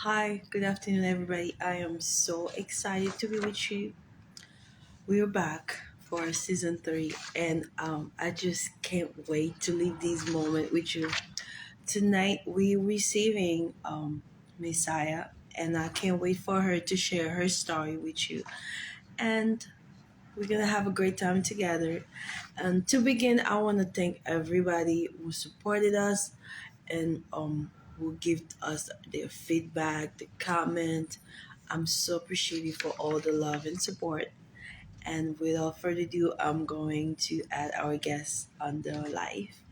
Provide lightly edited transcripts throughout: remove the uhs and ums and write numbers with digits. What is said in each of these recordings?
Hi, good afternoon, everybody. I am so excited to be with you. We're back for season three, and I just can't wait to leave this moment with you. Tonight, we're receiving Messiah, and I can't wait for her to share her story with you. And we're gonna have a great time together. And to begin, I want to thank everybody who supported us and will give us their feedback, the comment. I'm so appreciative for all the love and support. And without further ado, I'm going to add our guest on the live.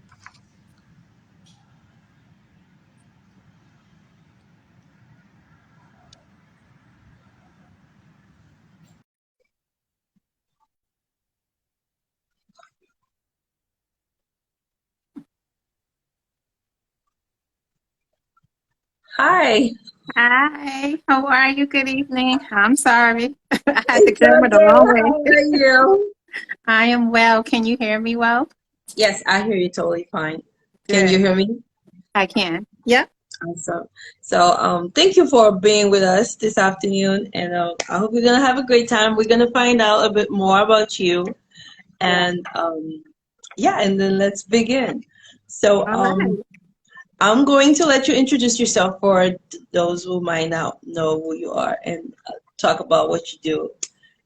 Hi. Hi, how are you? Good evening. I'm sorry. I had the It's camera the okay. wrong way. How are you? I am well. Can you hear me well? Yes, I hear you totally fine. Can you Good. hear me? I can. Yep. Awesome. Thank you for being with us this afternoon, and I hope you're gonna have a great time. We're gonna find out a bit more about you, Yeah. and yeah, and then let's begin. So, All right. I'm going to let you introduce yourself for those who might not know who you are, and talk about what you do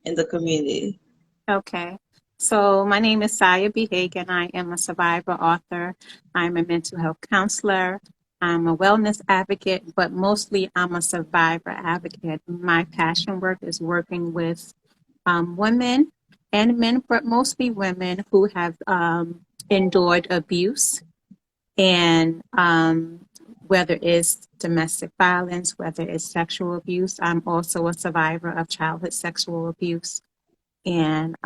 in the community. Okay. So my name is Saya B. Hagan. I am a survivor author. I'm a mental health counselor. I'm a wellness advocate, but mostly I'm a survivor advocate. My passion work is working with women and men, but mostly women who have endured abuse and whether it's domestic violence, whether it's sexual abuse. I'm also a survivor of childhood sexual abuse. And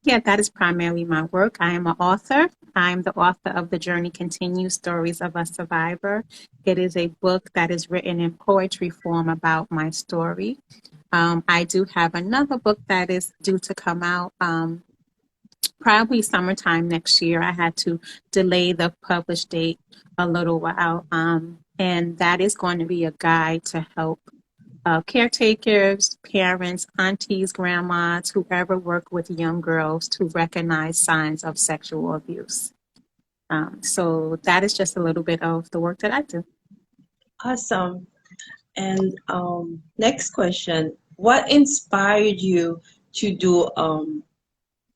yeah, that is primarily my work. I am an author. I'm the author of The Journey Continues Stories of a Survivor. It is a book that is written in poetry form about my story. I do have another book that is due to come out probably summertime next year. I had to delay the publish date a little while. And that is going to be a guide to help caretakers, parents, aunties, grandmas, whoever work with young girls to recognize signs of sexual abuse. So that is just a little bit of the work that I do. Awesome. And next question, what inspired you to do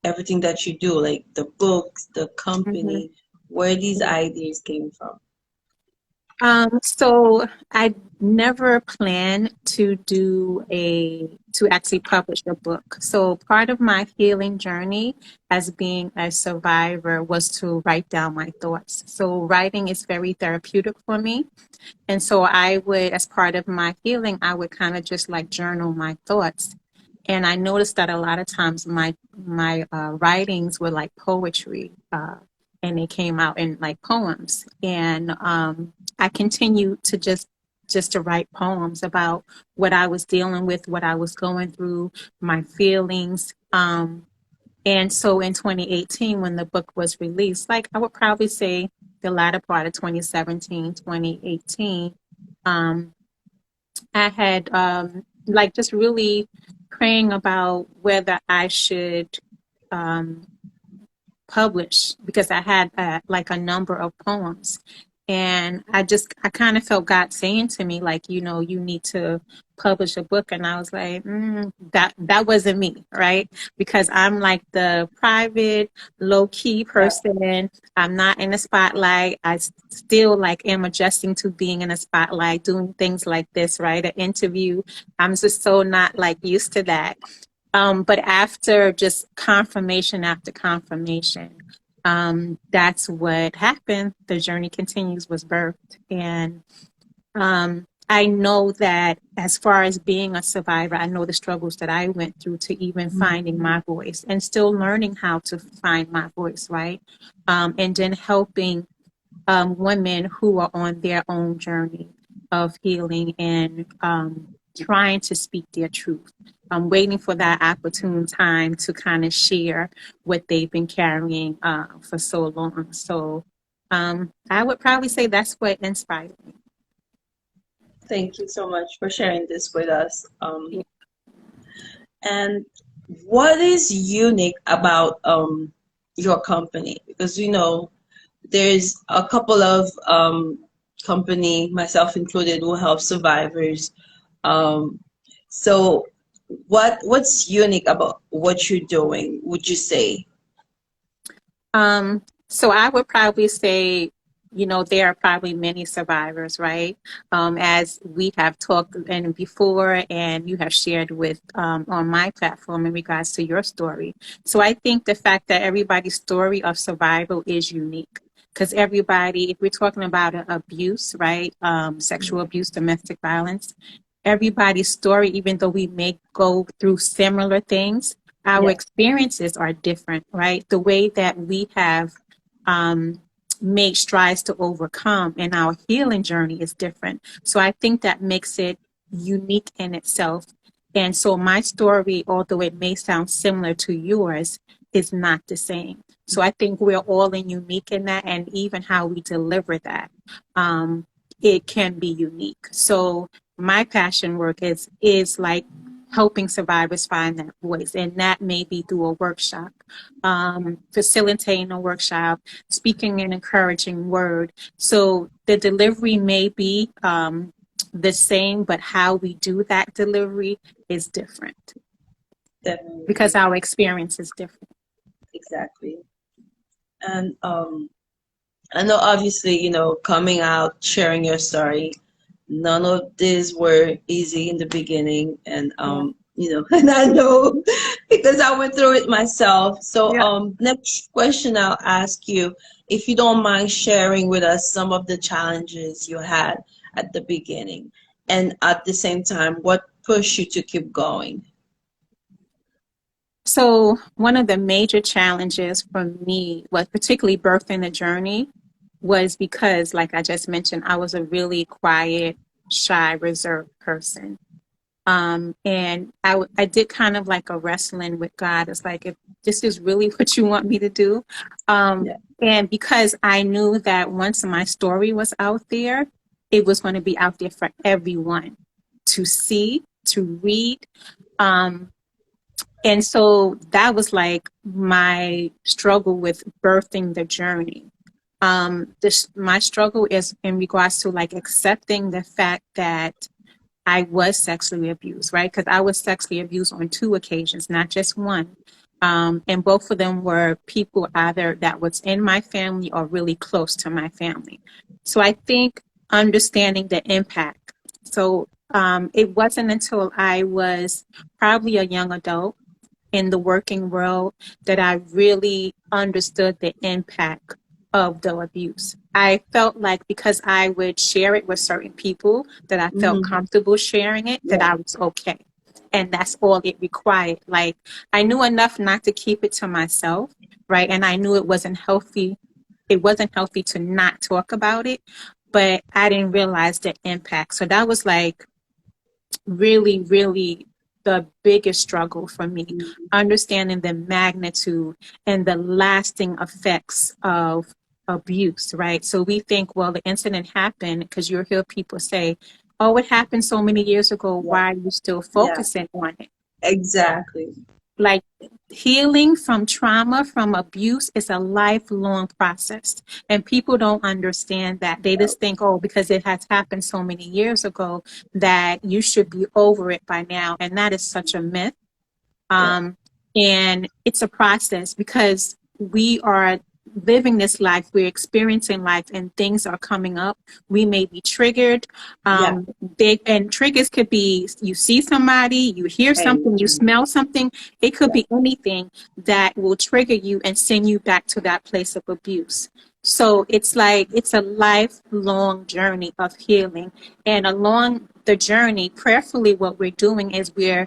everything that you do, like the books, the Mhm. company, where these ideas came from? So I never planned to actually publish a book. So part of my healing journey as being a survivor was to write down my thoughts. So writing is very therapeutic for me. And so I would, as part of my healing, I would kind of just like journal my thoughts. And I noticed that a lot of times my writings were like poetry, and they came out in like poems. And I continued to just to write poems about what I was dealing with, what I was going through, my feelings. And so in 2018, when the book was released, like I would probably say the latter part of 2017, 2018, um, I had like just really praying about whether I should um, publish because I had like a number of poems. And I kind of felt God saying to me, like, you need to publish a book. And I was like, that wasn't me, right? Because I'm like the private, low key Yeah. person. I'm not in the spotlight. Still like am adjusting to being in a spotlight, doing things like this, right? An interview. I'm just so not like used to that. But after just confirmation after confirmation, that's what happened. The Journey Continues was birthed. And I know that as far as being a survivor, I know the struggles that I went through to even finding my voice and still learning how to find my voice, right? And then helping women who are on their own journey of healing and trying to speak their truth. I'm waiting for that opportune time to kind of share what they've been carrying for so long. So I would probably say that's what inspired me. Thank you so much for sharing this with us. And what is unique about your company? Because there's a couple of company, myself included, who help survivors. Um, so what's unique about what you're doing, would you say? So I would probably say, there are probably many survivors, right? As we have talked and before, and you have shared with on my platform in regards to your story. So I think the fact that everybody's story of survival is unique. Because everybody, if we're talking about abuse, right? Sexual abuse, domestic violence, everybody's story, even though we may go through similar things, our Yeah, experiences are different, right? The way that we have um, made strides to overcome and our healing journey is different. So I think that makes it unique in itself. And so my story, although it may sound similar to yours, is not the same. So I think we're all in unique in that, and even how we deliver that, it can be unique. So my passion work is like helping survivors find that voice, and that may be through a workshop, facilitating a workshop, speaking an encouraging word. So the delivery may be the same, but how we do that delivery is different because definitely. our experience is different. Exactly. And I know obviously, coming out, sharing your story, none of these were easy in the beginning. And Yeah. and I know because I went through it myself. So Yeah. next question I'll ask you, if you don't mind sharing with us some of the challenges you had at the beginning, and at the same time, what pushed you to keep going? So one of the major challenges for me was particularly birthing the journey was because, like I just mentioned, I was a really quiet, shy, reserved person. And I did kind of like a wrestling with God. It's like, if this is really what you want me to do. Yeah. And because I knew that once my story was out there, it was going to be out there for everyone to see, to read. Um, and so that was like my struggle with birthing the journey. My struggle is in regards to like accepting the fact that I was sexually abused, right? Because I was sexually abused on two occasions, not just one. And both of them were people either that was in my family or really close to my family. So I think understanding the impact. So it wasn't until I was probably a young adult in the working world that I really understood the impact of the abuse. I felt like because I would share it with certain people that I felt Hmm. comfortable sharing it, that Yeah. I was okay. And that's all it required. Like I knew enough not to keep it to myself, right? And I knew it wasn't healthy. It wasn't healthy to not talk about it, but I didn't realize the impact. So that was like really, really the biggest struggle for me, understanding the magnitude and the lasting effects of abuse, right? So we think, well, the incident happened because you hear people say, oh, it happened so many years ago. Yeah. Why are you still Yeah. focusing on it? Exactly. Like healing from trauma, from abuse is a lifelong process. And people don't understand that. They Yeah. just think, oh, because it has happened so many years ago, that you should be over it by now. And that is such a myth. Yeah. Um, and it's a process because we are living this life, we're experiencing life, and things are coming up. We may be triggered. Yeah. And triggers could be you see somebody, you hear something, you Anything. smell something. It could Yeah. be anything that will trigger you and send you back to that place of abuse. So it's like it's a lifelong journey of healing. And along the journey, prayerfully, what we're doing is we're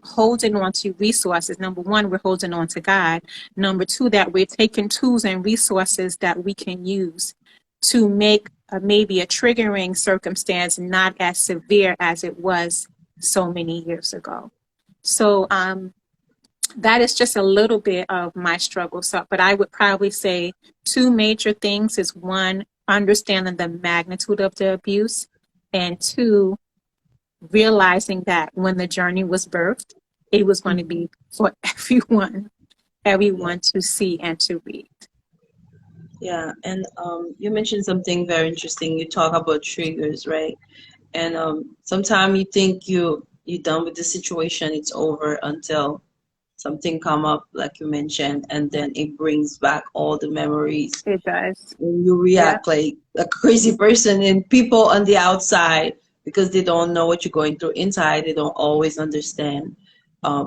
holding on to resources. Number one, we're holding on to God. Number two, that we're taking tools and resources that we can use to make maybe a triggering circumstance not as severe as it was so many years ago. So that is just a little bit of my struggle. So, but I would probably say two major things is one, understanding the magnitude of the abuse, and two, realizing that when the journey was birthed, it was going to Mhm. be for Yeah. everyone to see and to read. Yeah. And you mentioned something very interesting. You talk about triggers, right? And sometimes you think you're done with the situation, it's over until something come up, like you mentioned, and then it brings back all the memories. It does. And you Yeah. react like a crazy person, and people on the outside, because they don't know what you're going through inside, they don't always understand,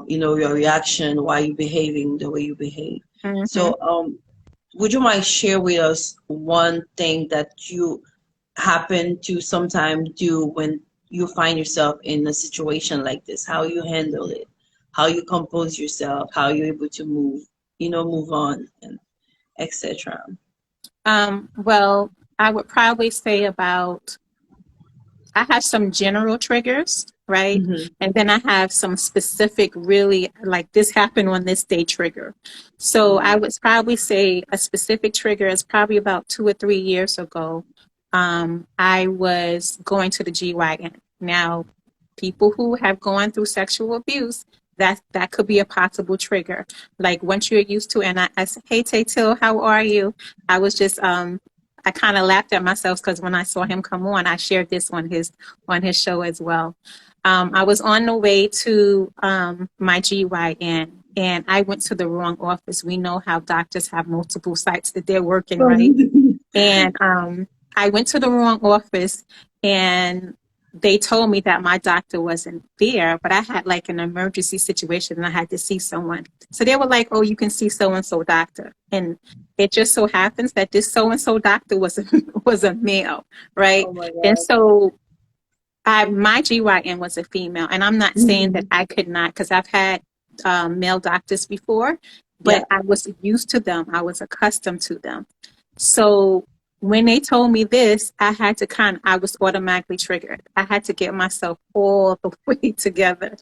your reaction, why you're behaving the way you behave. Hmm. So, would you mind share with us one thing that you happen to sometimes do when you find yourself in a situation like this? How you handle it, how you compose yourself, how you're able to move on, and etc. Well, I would probably say about, I have some general triggers, right? Mm-hmm. And then I have some specific, really like this happened on this day trigger. So I Mm-hmm. would probably say a specific trigger is probably about 2 or 3 years ago. I was going to the GYN. Now, people who have gone through sexual abuse, that could be a possible trigger. Like once you're used to, and I said, "Hey, Tay Till, how are you?" I was just I kind of laughed at myself because when I saw him come on, I shared this on his show as well. I was on the way to my GYN, and I went to the wrong office. We know how doctors have multiple sites that they're working, right? And I went to the wrong office, and they told me that my doctor wasn't there, but I had like an emergency situation and I had to see someone. So they were like, "Oh, you can see so and so doctor." And it just so happens that this so and so doctor was was a male, right? Oh my And God. so my GYN was a female, and I'm not saying that Hmm. I could not, because I've had male doctors before, Yeah. but I was used to them. I was accustomed to them. So when they told me this, I was automatically triggered. I had to get myself all the way together.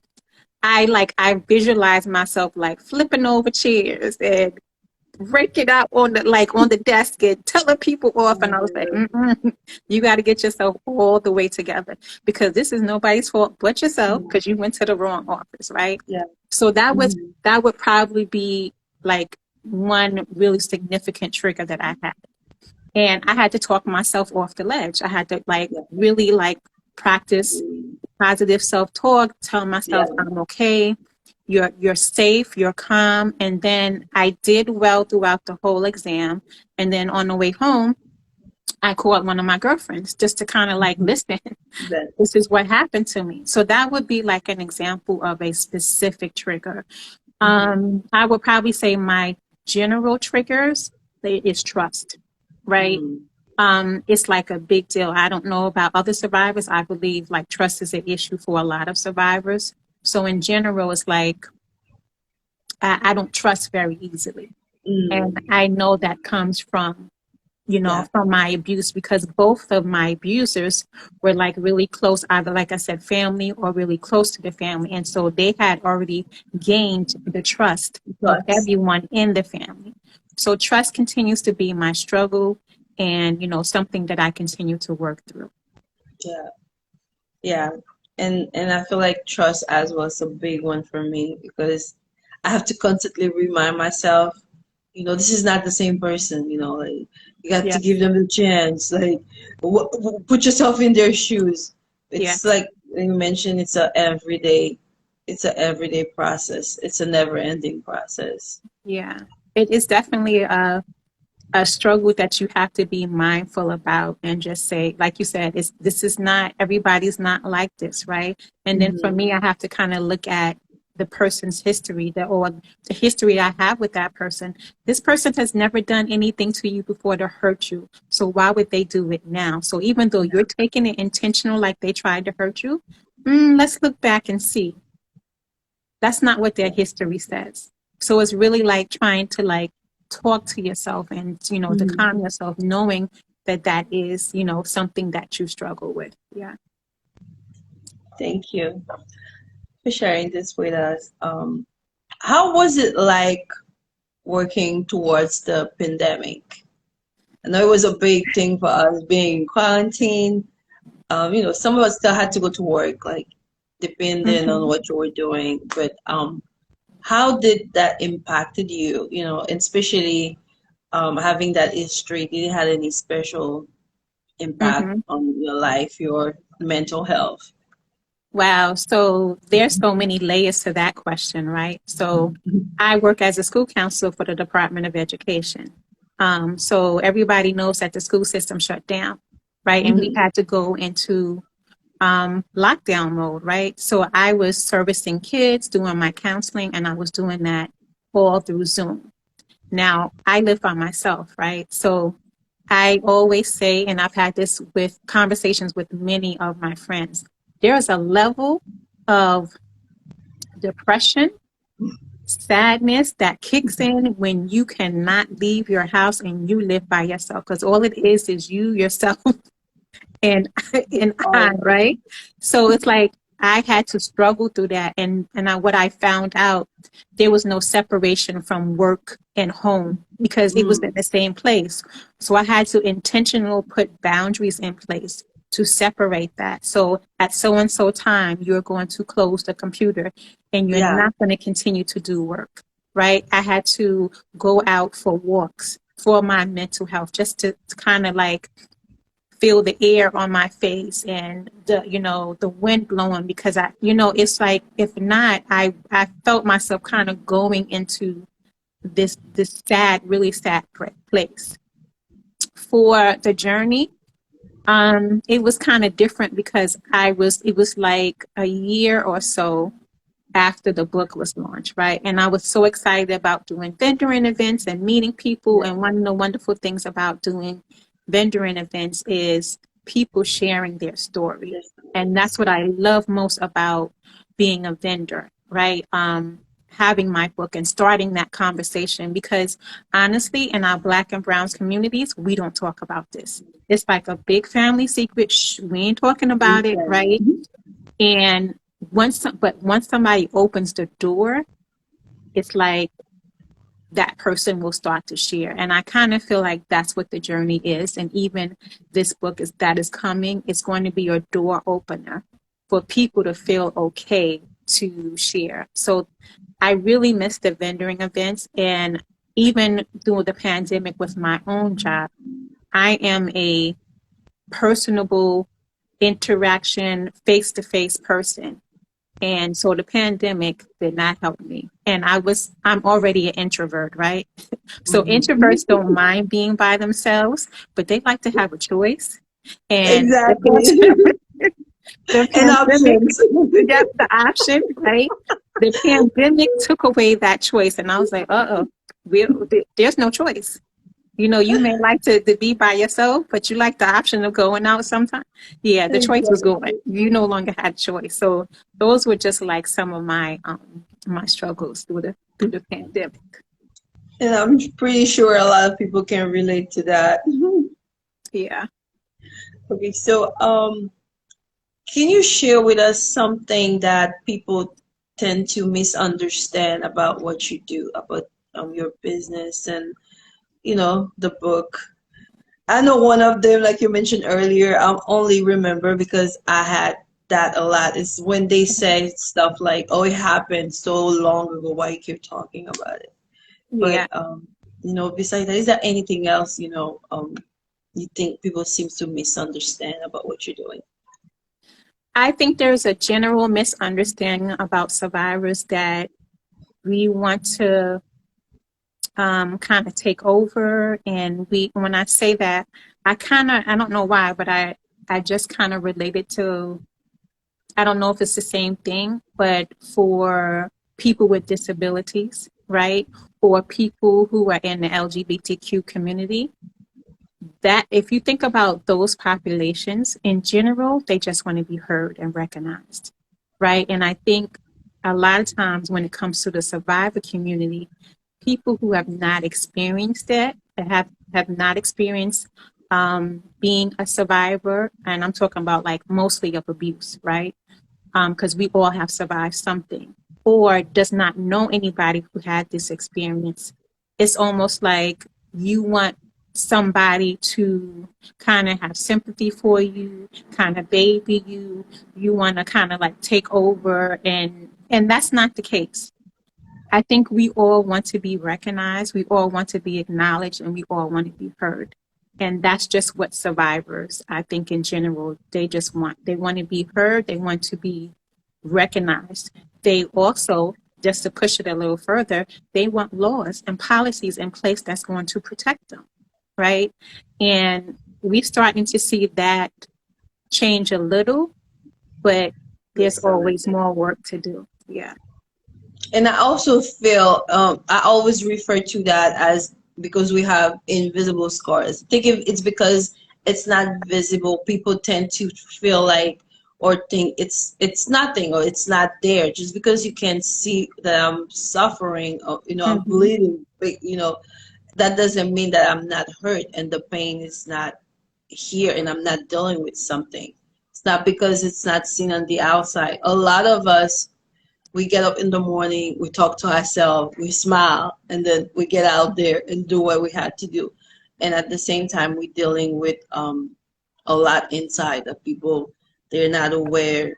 I visualized myself like flipping over chairs and breaking out on the desk and telling people off. And I was like, Oh mm-mm, you got to get yourself all the way together, because this is nobody's fault but yourself, my God. because you went to the wrong office, right? Yeah. So Hmm. that would probably be like one really significant trigger that I had. And I had to talk myself off the ledge. I had to like Yeah. really like practice positive self-talk, tell Yeah. myself I'm okay, you're safe, you're calm. And then I did well throughout the whole exam. And then on the way home, I called one of my girlfriends just to kind of like Hmm. listen, That. this is what happened to me. So that would be like an example of a specific trigger. Hmm. I would probably say my general triggers is trust, right? Mm. It's like a big deal. I don't know about other survivors. I believe like trust is an issue for a lot of survivors. So in general, it's like I don't trust very easily. And Mm. I know that comes from, Yeah. from my abuse, because both of my abusers were like really close, either like I said, family or really close to the family. And so they had already gained the trust of Plus. everyone in the family. So trust continues to be my struggle and, something that I continue to work through. Yeah. Yeah. And I feel like trust as well is a big one for me because I have to constantly remind myself, this is not the same person, like you got to Yeah. give them the chance, like put yourself in their shoes. Yeah. It's like you mentioned, it's a everyday process. It's a never-ending process. Yeah. It is definitely a struggle that you have to be mindful about and just say, like you said, this is not, everybody's not like this, right? And then for Hmm. me, I have to kind of look at the person's history, or the history I have with that person. This person has never done anything to you before to hurt you. So why would they do it now? So even though you're taking it intentional, like they tried to hurt you, let's look back and see. That's not what their history says. So it's really like trying to like talk to yourself and, to Hmm. calm yourself, knowing that that is, something that you struggle with. Yeah. Thank you for sharing this with us. How was it like working towards the pandemic? I know it was a big thing for us being in quarantine. some of us still had to go to work, like depending on Mhm. what you were doing. But how did that impacted you? And especially having that history, did it have any special impact Mhm. on your life, your mental health? Wow. So there's so many layers to that question, right? So I work as a school counselor for the Department of Education. So everybody knows that the school system shut down, right? And we Mhm. had to go into lockdown mode, right? So I was servicing kids, doing my counseling, and I was doing that all through Zoom. Now I live by myself, right? So I always say, and I've had this with conversations with many of my friends, there's a level of depression, sadness that kicks in when you cannot leave your house and you live by yourself. Because all it is you, yourself, and I, Oh, right? So it's like I had to struggle through that, and what I found out, there was no separation from work and home because it was in mm, the same place. So I had to intentionally put boundaries in place to separate that. So at so and so time, you're going to close the computer, and you're yeah. not going to continue to do work. Right? I had to go out for walks for my mental health, just to kind of like feel the air on my face and the wind blowing, because it's like, if not, I felt myself kind of going into this sad, really sad place. For the journey, it was kind of different because it was like a year or so after the book was launched, right? And I was so excited about doing vendoring events and meeting people. Yeah. And one of the wonderful things about doing vendoring events is people sharing their story. Yes. And that's what I love most about being a vendor, right? Having my book and starting that conversation, because honestly, in our Black and Browns communities, we don't talk about this. It's like a big family secret. Shh, we ain't talking about it, Okay. right? And once somebody opens the door, it's like that person will start to share. And I kind of feel like that's what the journey is. And even this book is coming, it's going to be a door opener for people to feel okay to share. So I really miss the vendoring events. And even through the pandemic with my own job, I am a personable interaction, face to face person. And so the pandemic did not help me. And I'm already an introvert, right? So Mhm. introverts don't mind being by themselves, but they like to have a choice. And Exactly. the And pandemic, options. yep, the option, right? The pandemic took away that choice. And I was like, there's no choice. You may like to be by yourself, but you like the option of going out sometimes. Yeah, the choice was going. Exactly. You no longer had a choice. So those were just like some of my struggles through the pandemic. And I'm pretty sure a lot of people can relate to that. Yeah. Okay, so can you share with us something that people tend to misunderstand about what you do, about your business and the book? I know one of them, like you mentioned earlier, I only remember because I had that a lot, is when they say stuff like, "Oh, it happened so long ago. Why you keep talking about it?" But Yeah. besides that, is there anything else you think people seems to misunderstand about what you're doing? I think there's a general misunderstanding about survivors that we want to kind of take over. And when I say that, I don't know why, but I just kind of related to, I don't know if it's the same thing, but for people with disabilities, right? Or people who are in the LGBTQ community, that if you think about those populations in general, they just want to be heard and recognized, right? And I think a lot of times when it comes to the survivor community, people who have not experienced it, that have not experienced being a survivor, and I'm talking about like mostly of abuse, right? Because we all have survived something, or does not know anybody who had this experience. It's almost like you want somebody to kind of have sympathy for you, kind of baby you. You want to kind of like take over, and that's not the case. I think we all want to be recognized, we all want to be acknowledged, and we all want to be heard. And that's just what survivors, I think in general, they want to be heard, they want to be recognized. They also, just to push it a little further, they want laws and policies in place that's going to protect them, right? And we're starting to see that change a little, but there's always more work to do. Yeah. And I also feel I always refer to that as because we have invisible scars. I think if it's because it's not visible, people tend to feel like or think it's nothing or it's not there. Just because you can see that I'm suffering or I'm Mm-hmm. bleeding, but, that doesn't mean that I'm not hurt and the pain is not here and I'm not dealing with something. It's not because it's not seen on the outside. A lot of us, we get up in the morning, we talk to ourselves, we smile, and then we get out there and do what we had to do. And at the same time, we're dealing with a lot inside that people, they're not aware.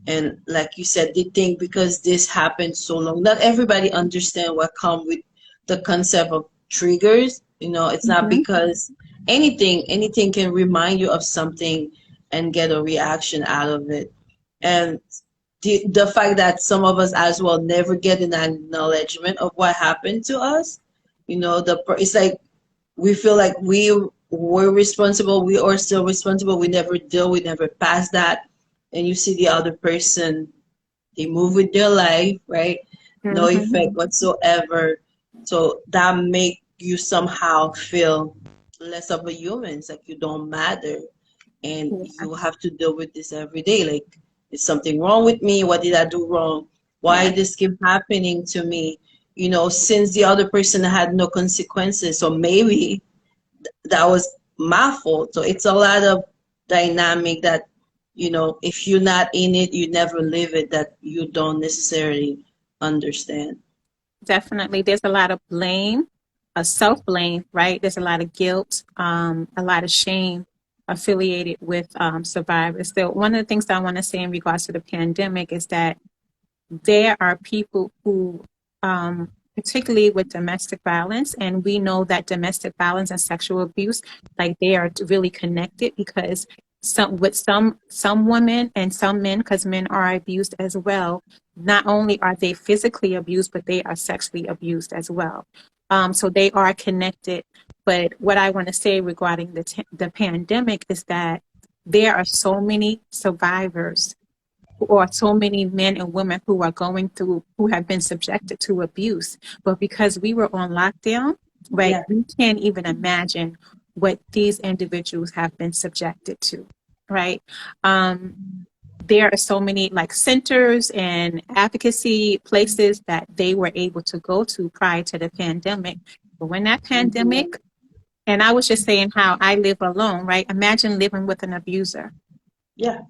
And like you said, they think because this happened so long, not everybody understand what come with the concept of triggers. It's not Mm-hmm. because anything can remind you of something and get a reaction out of it. And the fact that some of us as well never get an acknowledgement of what happened to us, it's like we feel like we were responsible, we are still responsible, we never pass that. And you see the other person, they move with their life, right? No Mm-hmm. effect whatsoever. So that make you somehow feel less of a human. It's like you don't matter and Yeah. you have to deal with this every day. Like, is something wrong with me? What did I do wrong? Why Yeah. this keep happening to me? Since the other person had no consequences, so maybe that was my fault. So it's a lot of dynamic that, if you're not in it, you never live it, that you don't necessarily understand. Definitely. There's a lot of blame, a self blame, right? There's a lot of guilt, a lot of shame affiliated with survivors. So, one of the things that I want to say in regards to the pandemic is that there are people who, particularly with domestic violence, and we know that domestic violence and sexual abuse, like they are really connected because some women and some men, because men are abused as well. Not only are they physically abused, but they are sexually abused as well. So they are connected. But what I want to say regarding the pandemic is that there are so many survivors or so many men and women who are going through, who have been subjected to abuse. But because we were on lockdown, right, Yeah. we can't even imagine what these individuals have been subjected to, right? There are so many like centers and advocacy places that they were able to go to prior to the pandemic. But when that Mhm. pandemic, and I was just saying how I live alone, right? Imagine living with an abuser. Yeah.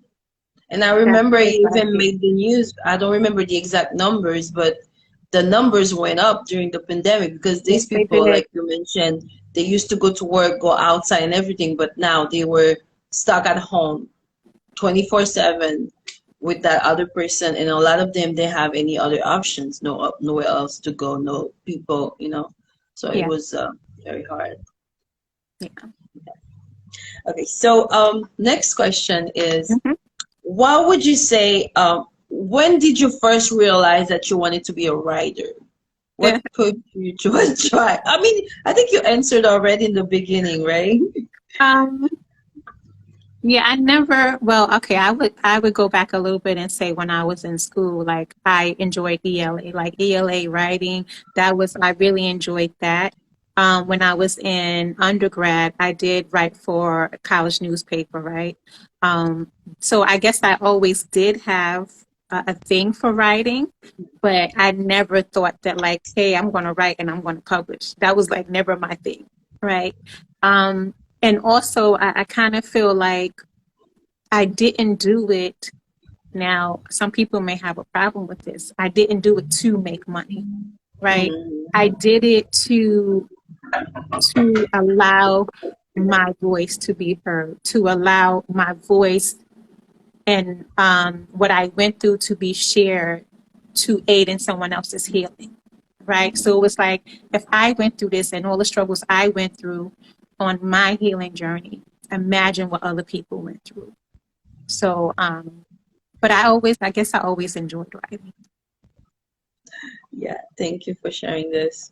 And I That's remember it so even tragic. made the news. I don't remember the exact numbers, but the numbers went up during the pandemic because Yes, these they people, did. like you mentioned, they used to go to work, go outside and everything, but now they were stuck at home 24/7 with that other person. And a lot of them didn't have any other options, nowhere else to go, no people. So it Yeah. was very hard. Yeah. Okay, so next question is, Mhm. what would you say, when did you first realize that you wanted to be a writer? What put you to try? I mean, I think you answered already in the beginning, right? Um, yeah, I never, well, okay, I would go back a little bit and say when I was in school, like I enjoyed ELA, like ELA writing. I really enjoyed that. When I was in undergrad, I did write for a college newspaper, right? Um, so I guess I always did have a thing for writing, but I never thought that like, hey, I'm going to write and I'm going to publish. That was like never my thing, right? Um, and also, I kind of feel like I didn't do it. Now, some people may have a problem with this. I didn't do it to make money, right? Mhm. I did it to to allow my voice to be heard, to allow my voice and what I went through to be shared to aid in someone else's healing, right? So it was like, if I went through this and all the struggles I went through on my healing journey, imagine what other people went through. So, but I guess I always enjoyed writing. Yeah, thank you for sharing this.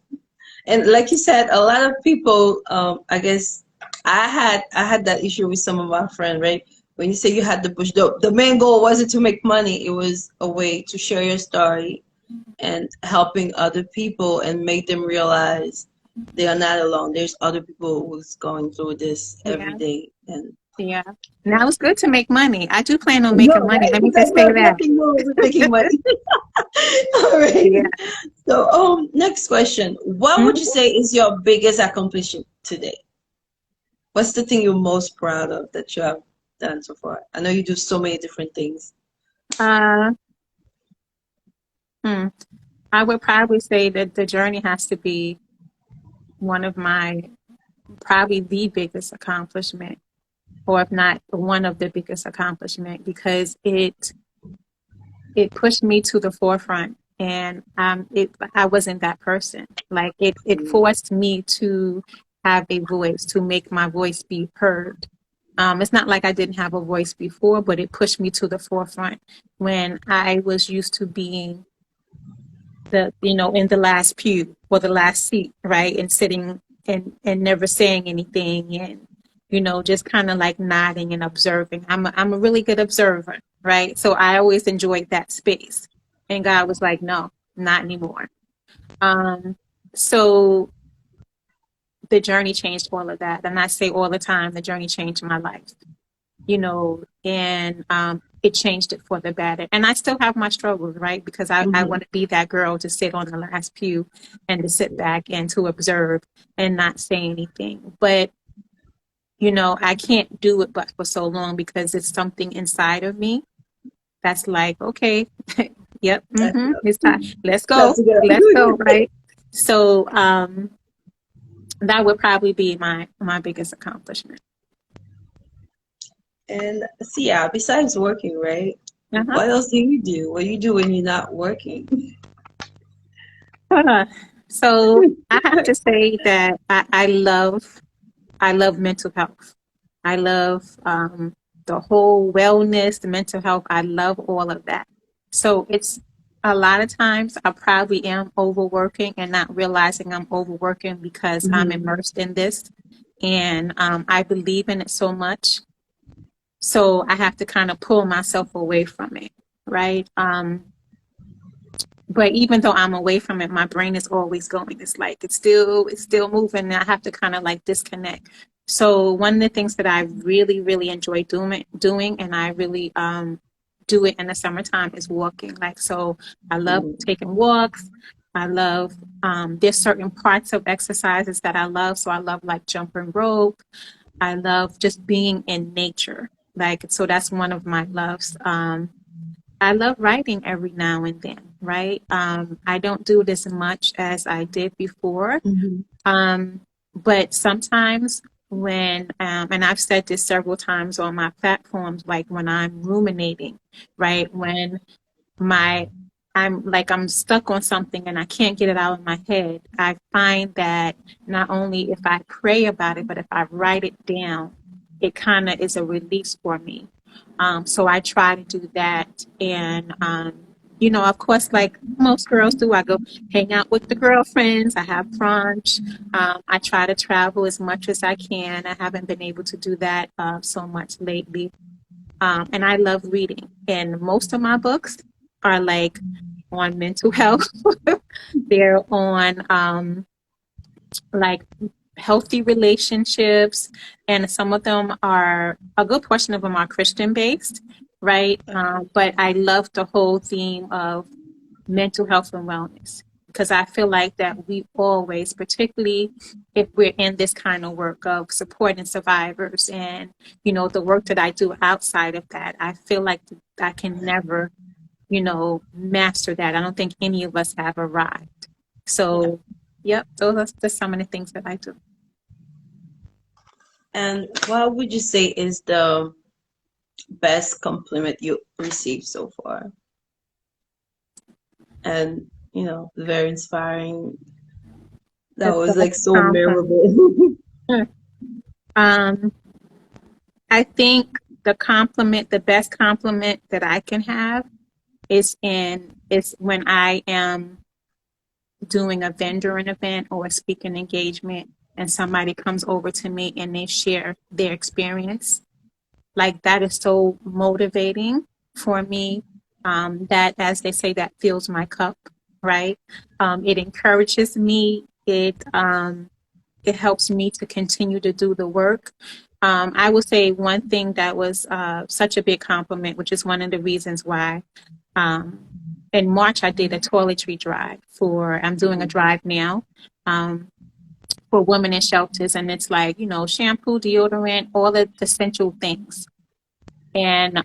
And like you said, a lot of people, I guess I had that issue with some of our friends, right? When you say you had the push, the main goal wasn't to make money. It was a way to share your story and helping other people and make them realize they are not alone. There's other people who's going through this every Yeah, day. And yeah. Now it's good to make money. I do plan on no, making money. right? Let me Because just say there's that. nothing wrong with making money. All right. Yeah. So, next question. What would you Mhm. say is your biggest accomplishment today? What's the thing you're most proud of that you have done so far? I know you do so many different things. Uh, hmm. I would probably say that the journey has to be one of my, probably the biggest accomplishment, or if not one of the biggest accomplishment, because it pushed me to the forefront, and I wasn't that person. Like it forced me to have a voice, to make my voice be heard. It's not like I didn't have a voice before, but it pushed me to the forefront when I was used to being in the last pew or the last seat, right? And sitting and never saying anything, and just kind of like nodding and observing. I'm a really good observer, right? So I always enjoyed that space. And God was like, no, not anymore. Um, so the journey changed all of that. And I say all the time, the journey changed my life, and it changed it for the better. And I still have my struggles, right? Because I Mm-hmm. want to be that girl to sit on the last pew and to sit back and to observe and not say anything. But, I can't do it but for so long, because it's something inside of me that's like, okay, yep, it's time. Let's That's go. Let's go, good. right? So that would probably be my biggest accomplishment. And see, yeah, besides working, right? Uh-huh. What else do you do? What do you do when you're not working? Uh, So I have to say that I love mental health. I love the whole wellness, the mental health. I love all of that. So it's a lot of times I probably am overworking and not realizing I'm overworking because I'm Mm-hmm. immersed in this, and I believe in it so much. So I have to kind of pull myself away from it, right? But even though I'm away from it, my brain is always going. It's like it's still moving, and I have to kind of like disconnect. So one of the things that I really, really enjoy doing, and I really do it in the summertime, is walking. Like, so I love Mm-hmm. taking walks. I love there's certain parts of exercises that I love. So I love like jumping rope. I love just being in nature. Like, so that's one of my loves. I love writing every now and then, right? I don't do it as much as I did before. Mm-hmm. Um, but sometimes and I've said this several times on my platforms, like when I'm ruminating, right? When my I'm stuck on something and I can't get it out of my head, I find that not only if I pray about it, but if I write it down, it kind of is a release for me. So I try to do that. And, of course, like most girls do, I go hang out with the girlfriends. I have brunch. I try to travel as much as I can. I haven't been able to do that so much lately. And I love reading. And most of my books are like on mental health. They're on like healthy relationships, and some of them are, a good portion of them are Christian based, right? But I love the whole theme of mental health and wellness, because I feel like that we always, particularly if we're in this kind of work of supporting survivors, and the work that I do outside of that, I feel like I can never master that. I don't think any of us have arrived. Yeah. So Yep, those are just some of the things that I do. And what would you say is the best compliment you received so far? And, very inspiring. That The was best like so compliment. memorable. Um, I think the best compliment that I can have is when I am doing a vendoring event or a speaking engagement and somebody comes over to me and they share their experience. Like that is so motivating for me. That, as they say, that fills my cup, right? It encourages me. It helps me to continue to do the work. I will say one thing that was such a big compliment, which is one of the reasons why um, in March I did a toiletry drive I'm doing a drive now for women in shelters. And it's like, shampoo, deodorant, all the essential things. And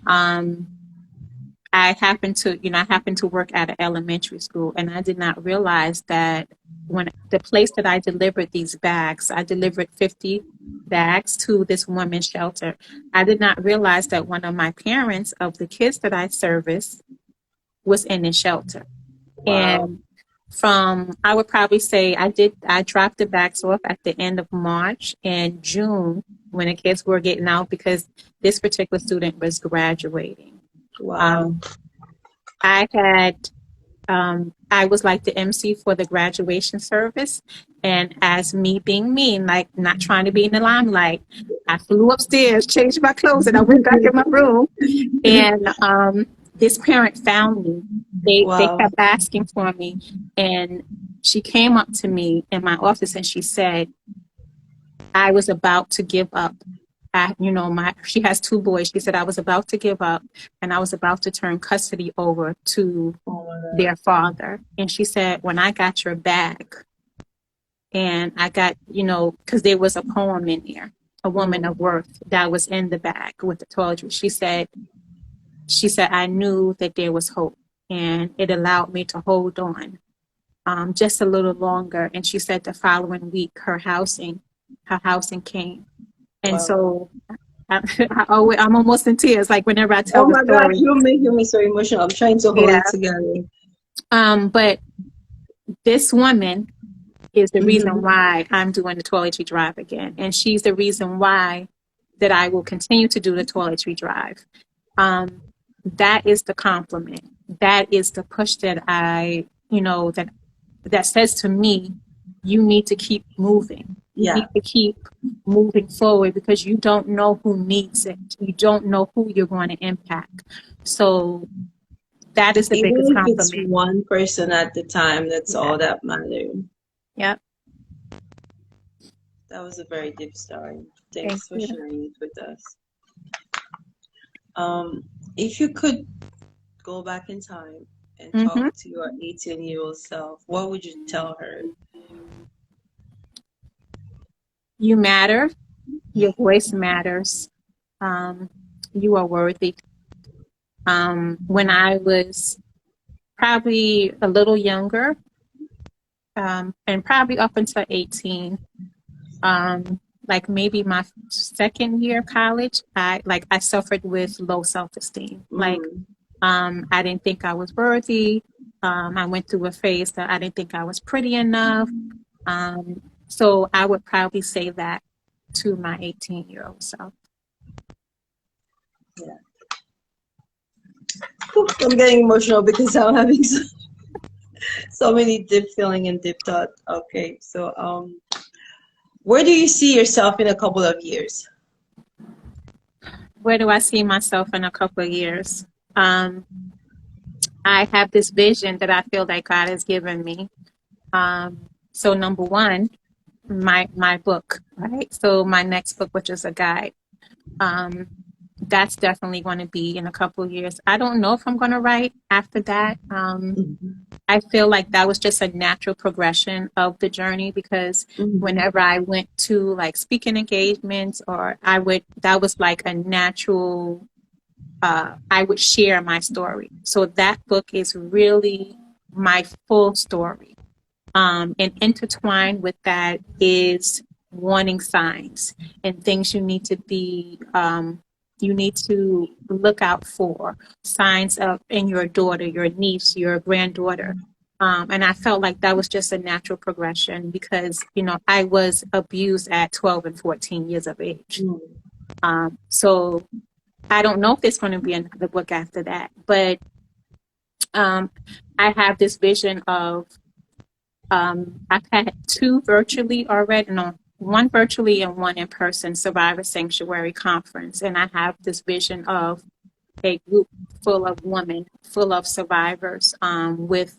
I happened to work at an elementary school, and I did not realize that when the place that I delivered these bags, I delivered 50 bags to this women's shelter. I did not realize that one of my parents of the kids that I service was in the shelter. Wow. And I would probably say I dropped the bags off at the end of March and June when the kids were getting out because this particular student was graduating. Wow. Um, I was like the MC for the graduation service. And as me being me, like not trying to be in the limelight, I flew upstairs, changed my clothes, and I went back in my room. And this parent found me. They Wow. kept asking for me. And she came up to me in my office and she said, I was about to give up. She has 2 boys. She said, I was about to give up and I was about to turn custody over to Oh my God. their father. And she said, when I got your bag and I got, because there was a poem in there, a woman of worth that was in the bag with the toiletry. She said, I knew that there was hope and it allowed me to hold on just a little longer. And she said the following week, her housing came. And Wow. so I'm almost in tears, like whenever I tell Oh the my God, story. you're making me so emotional. I'm trying to hold Yeah. it together. But this woman is the reason Mm-hmm. why I'm doing the toiletry drive again. And she's the reason why that I will continue to do the toiletry drive. That is the compliment. That is the push that that says to me, you need to keep moving. You Yeah. need to keep moving forward because you don't know who needs it. You don't know who you're going to impact. So that is the Even biggest if it's compliment. one person at the time, that's Yeah. all that matters. Yep. That was a very deep story. Thank Thanks for you. sharing it with us. If you could go back in time and talk Mm-hmm. to your 18-year-old self, what would you tell her? You matter. Your voice matters. You are worthy. When I was probably a little younger, and probably up until 18, like maybe my second year of college, I suffered with low self-esteem. Like, Mm, I didn't think I was worthy. I went through a phase that I didn't think I was pretty enough. So I would probably say that to my 18-year-old self. yeah. I'm getting emotional because I'm having so many deep feeling and deep thought. Okay, so where do you see yourself in a couple of years? Where do I see myself in a couple of years? I have this vision that I feel that God has given me. So number one, my book, right? So my next book, which is a guide, that's definitely going to be in a couple of years. I don't know if I'm going to write after that. Mhm. I feel like that was just a natural progression of the journey because Mhm. whenever I went to like speaking engagements that was like a natural, I would share my story. So that book is really my full story. And intertwined with that is warning signs and things you need to look out for, signs of in your daughter, your niece, your granddaughter. And I felt like that was just a natural progression because, I was abused at 12 and 14 years of age. So I don't know if there's going to be another book after that, but I have this vision of, I've had two virtually already, no, one virtually and one in person Survivor Sanctuary Conference. And I have this vision of a group full of women, full of survivors, with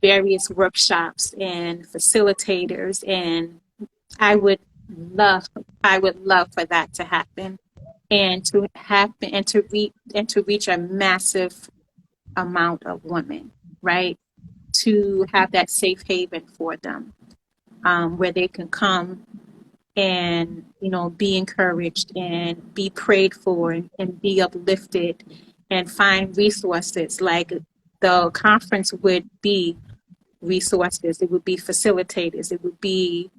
various workshops and facilitators. And I would love for that to happen and to happen and to reach a massive amount of women, right? To have that safe haven for them, where they can come and be encouraged and be prayed for and be uplifted and find resources. Like the conference would be resources, it would be facilitators, it would be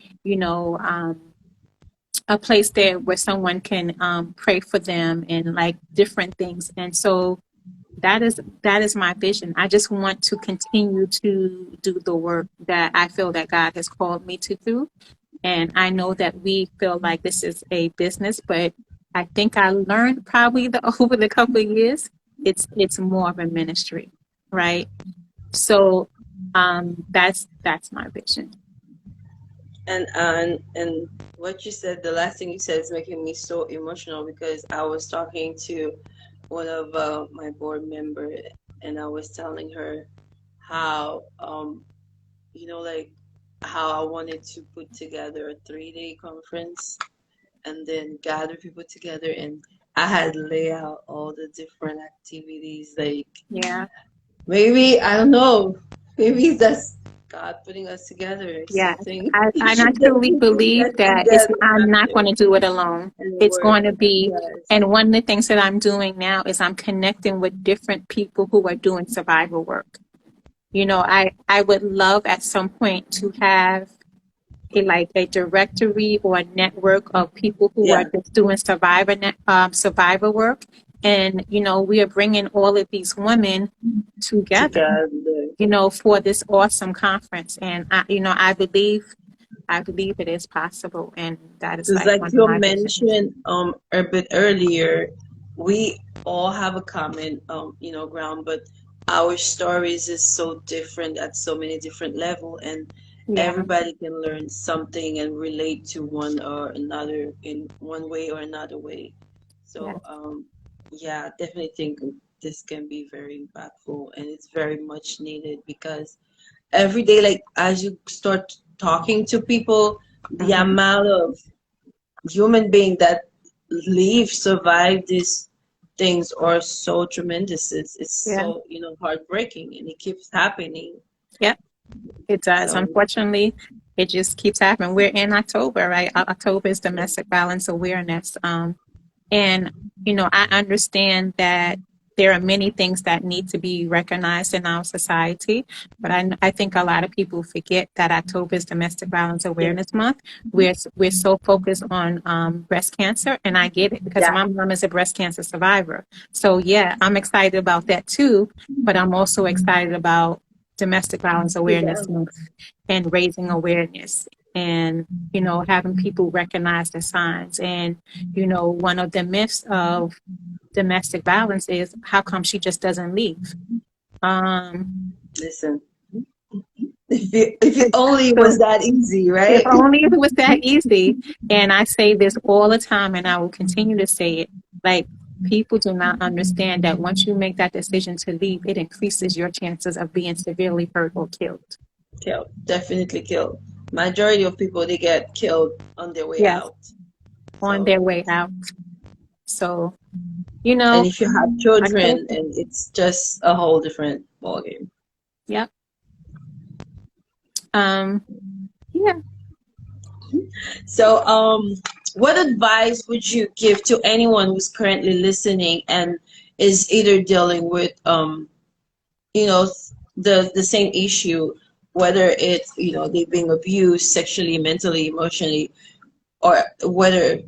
a place there where someone can pray for them and like different things. And so that is my vision. I just want to continue to do the work that I feel that God has called me to do. And I know that we feel like this is a business, but I think I learned probably over the couple of years, it's more of a ministry, right? So that's my vision. And what you said, the last thing you said is making me so emotional because I was talking to one of my board members and I was telling her how like how I wanted to put together a 3-day conference and then gather people together, and I had lay out all the different activities. Like, Yeah. Maybe I don't know. Maybe that's God putting us together. Yeah, Something. I truly believe that I'm not going to do it alone. It's going to be, Yes. and one of the things that I'm doing now is I'm connecting with different people who are doing survival work. I would love at some point to have a directory or a network of people who are just doing survivor work. And, we are bringing all of these women together. For this awesome conference. And I believe it is possible. And that is like one you of my mentioned a bit earlier, we all have a common ground, but our stories is so different at so many different levels, and everybody can learn something and relate to one or another in one way or another way. So I definitely think this can be very impactful and it's very much needed because every day, like as you start talking to people, the amount of human being that survive these things are so tremendous. It's so heartbreaking, and it keeps happening. Yep, it does. So, unfortunately, it just keeps happening. We're in October, right? October is Domestic Violence Awareness. And I understand that there are many things that need to be recognized in our society, but I think a lot of people forget that October is Domestic Violence Awareness Month. We're so focused on breast cancer, and I get it because my mom is a breast cancer survivor. So I'm excited about that too, but I'm also excited about Domestic Violence Awareness Month and raising awareness. And, having people recognize the signs. And, one of the myths of domestic violence is how come she just doesn't leave? Listen, if it only was that easy, right? If only it was that easy. And I say this all the time, and I will continue to say it. Like, people do not understand that once you make that decision to leave, it increases your chances of being severely hurt or killed. Killed, definitely killed. Majority of people, they get killed on their way out. On their way out. So, and if you have children, and it's just a whole different ballgame. Yep. So, what advice would you give to anyone who's currently listening and is either dealing with, the same issue, whether it's, they're being abused sexually, mentally, emotionally, or whether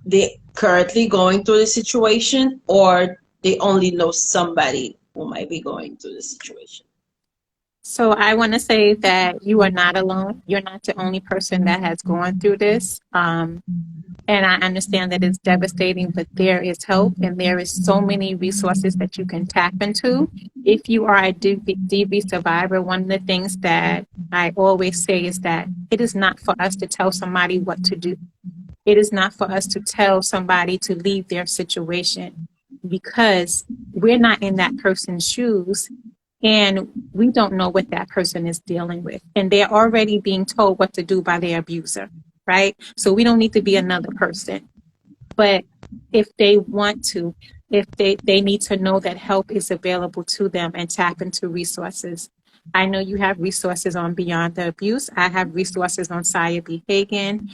they currently going through the situation, or they only know somebody who might be going through the situation. So I want to say that you are not alone. You're not the only person that has gone through this. And I understand that it's devastating, but there is hope and there is so many resources that you can tap into. If you are a DV survivor, one of the things that I always say is that it is not for us to tell somebody what to do. It is not for us to tell somebody to leave their situation, because we're not in that person's shoes and we don't know what that person is dealing with. And they're already being told what to do by their abuser, right? So we don't need to be another person. But if they want to, if they need to know that help is available to them and tap into resources. I know you have resources on Beyond the Abuse. I have resources on Saya B. Hagen.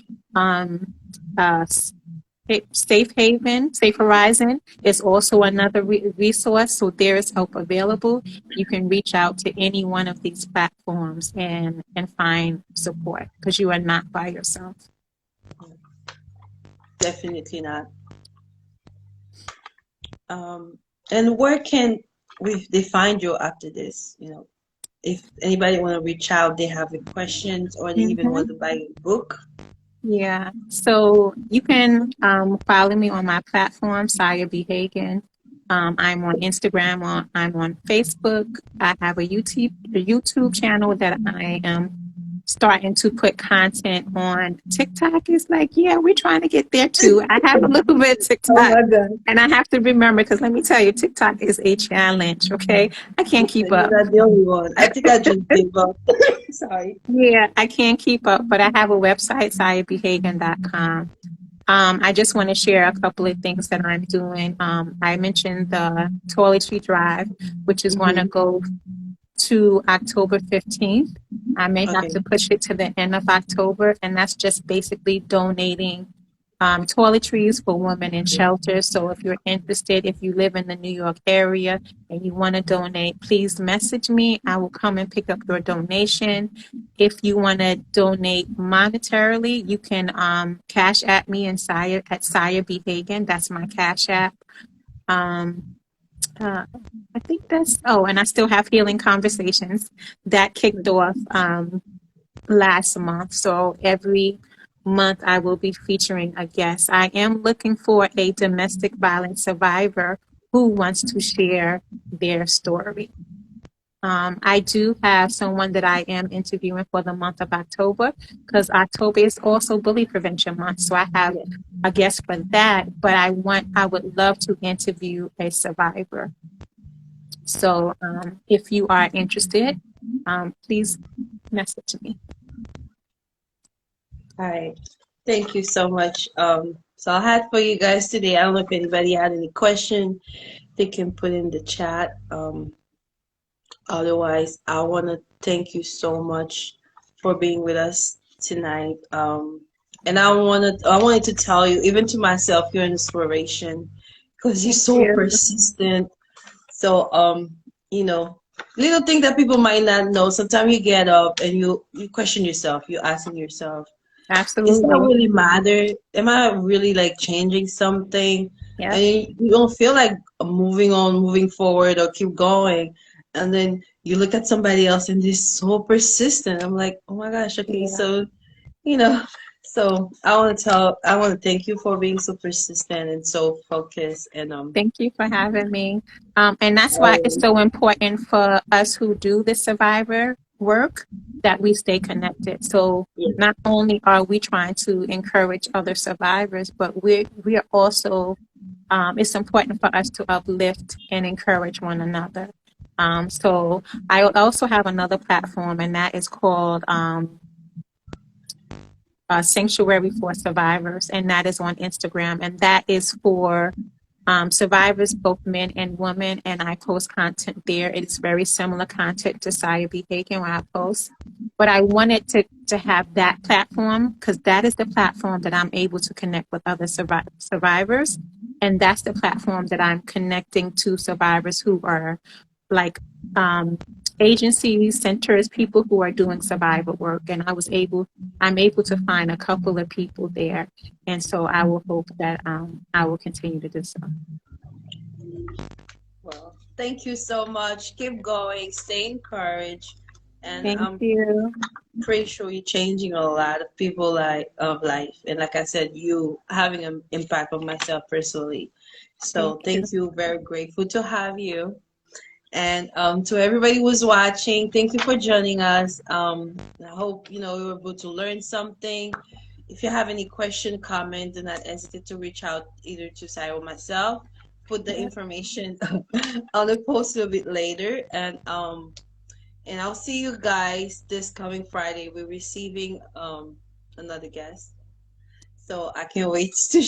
Safe Haven, Safe Horizon is also another resource. So there is help available. You can reach out to any one of these platforms and find support, because you are not by yourself. Definitely not. And where can they find you after this? If anybody want to reach out, they have any questions, or they even want to buy a book. Yeah, so you can follow me on my platform, Saya B. Hagen. I'm on Instagram, I'm on Facebook. I have a YouTube channel that I am starting to put content on. TikTok is like, yeah, we're trying to get there too. I have a little bit of TikTok. Oh my God. And I have to remember, because let me tell you, TikTok is a challenge, okay? I can't keep up. You're not the only one. I think I just gave up. Sorry. Yeah, I can't keep up, but I have a website, sayabhagen.com. I just want to share a couple of things that I'm doing. I mentioned the toiletry drive, which is going to go to October 15th. I may have to push it to the end of October, and that's just basically donating toiletries for women in shelters. So if you're interested, if you live in the New York area and you want to donate, please message me. I will come and pick up your donation. If you want to donate monetarily, you can cash at me and Saya at Saya B. Hagen. That's my cash app. I think that's, and I still have Healing Conversations that kicked off last month. So every month I will be featuring a guest. I am looking for a domestic violence survivor who wants to share their story. I do have someone that I am interviewing for the month of October, because October is also Bully Prevention Month. So I have a guest for that, but I would love to interview a survivor. So if you are interested, please message me. All right. Thank you so much. So I had for you guys today, I don't know if anybody had any question, they can put in the chat. Otherwise, I want to thank you so much for being with us tonight. And I wanted to tell you, even to myself, you're an inspiration, because you're so persistent. So, little thing that people might not know. Sometimes you get up and you question yourself. You're asking yourself, absolutely, does that really matter? Am I really like changing something? Yeah. And you don't feel like moving on, moving forward, or keep going. And then you look at somebody else and they're so persistent. I'm like, oh my gosh, okay, so, so I want to thank you for being so persistent and so focused. And thank you for having me. And that's why it's so important for us who do the survivor work that we stay connected. So not only are we trying to encourage other survivors, but we are also, it's important for us to uplift and encourage one another. So I also have another platform, and that is called Sanctuary for Survivors, and that is on Instagram, and that is for survivors, both men and women, and I post content there. It's very similar content to Saya B. Hagen when I post, but I wanted to have that platform because that is the platform that I'm able to connect with other survivors, and that's the platform that I'm connecting to survivors who are like agencies, centers, people who are doing survivor work, and I'm able to find a couple of people there, and so I will hope that I will continue to do so. Well, thank you so much. Keep going. Stay encouraged. And Thank I'm you. pretty sure you're changing a lot of people of life. And like I said, you having an impact on myself personally. So thank you. Very grateful to have you. And to everybody who's watching, thank you for joining us. I hope you were able to learn something. If you have any question, comment, do not hesitate to reach out either to Sai or myself. Put the information on the post a bit later, and I'll see you guys this coming Friday. We're receiving another guest, so I can't wait to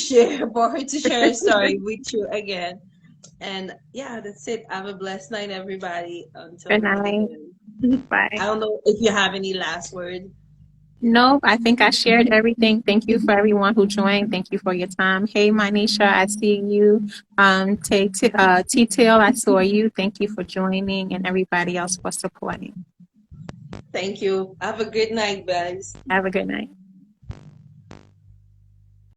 for her to share a story with you again. And yeah, that's it. Have a blessed night, everybody. Until Good we meet night. again. Bye. I don't know if you have any last word. No, I think I shared everything. Thank you for everyone who joined. Thank you for your time. Hey, Manisha, I see you. T-Tail, I saw you. Thank you for joining, and everybody else for supporting. Thank you. Have a good night, guys. Have a good night.